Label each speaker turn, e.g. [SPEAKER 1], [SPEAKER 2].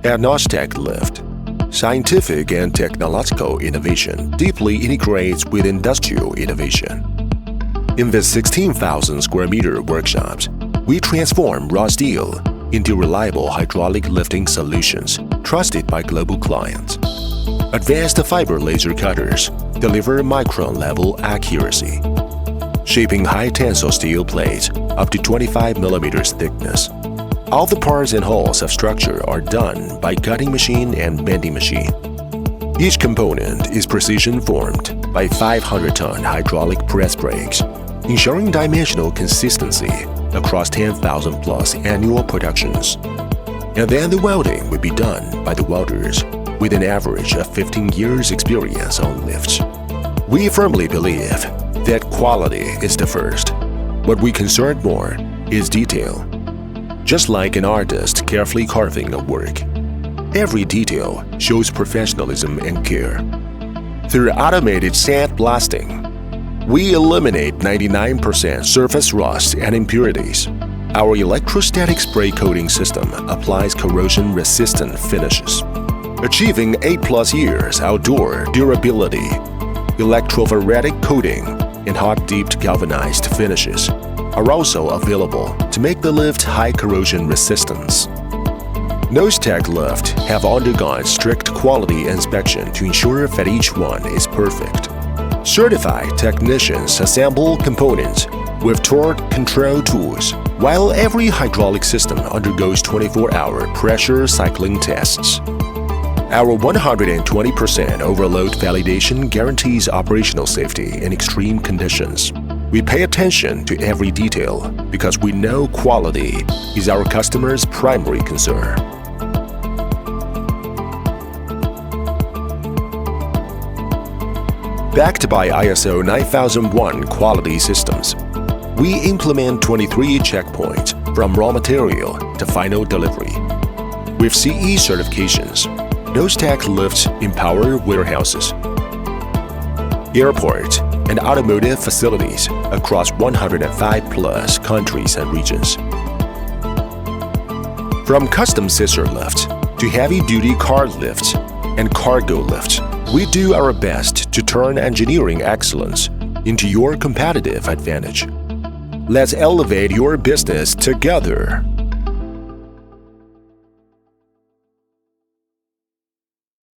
[SPEAKER 1] At Nostec Lift, scientific and technological innovation deeply integrates with industrial innovation. In the 16,000 square meter workshops, we transform raw steel into reliable hydraulic lifting solutions trusted by global clients. Advanced fiber laser cutters deliver micron-level accuracy, shaping high-tensile steel plates up to 25 millimeters thickness. All the parts and hulls of structure are done by cutting machine and bending machine. Each component is precision-formed by 500-ton hydraulic press brakes, ensuring dimensional consistency across 10,000 plus annual productions. And then the welding will be done by the welders with an average of 15 years experience on lifts. We firmly believe that quality is the first. What we concern more is detail. Just like an artist carefully carving a work, every detail shows professionalism and care. Through automated sand blasting, we eliminate 99% surface rust and impurities. Our electrostatic spray coating system applies corrosion-resistant finishes, achieving 8+ years outdoor durability. Electrophoretic coating and hot-dipped galvanized finishes are also available to make the lift high corrosion resistance. Nostec Lift have undergone strict quality inspection to ensure that each one is perfect. Certified technicians assemble components with torque control tools, while every hydraulic system undergoes 24-hour pressure cycling tests. Our 120% overload validation guarantees operational safety in extreme conditions. We pay attention to every detail because we know quality is our customers' primary concern. Backed by ISO 9001 quality systems, we implement 23 checkpoints from raw material to final delivery. With CE certifications, Nostec Lifts empower warehouses, airports, and automotive facilities across 105+ countries and regions. From custom scissor lifts to heavy-duty car lifts and cargo lifts, we do our best to turn engineering excellence into your competitive advantage. Let's elevate your business together.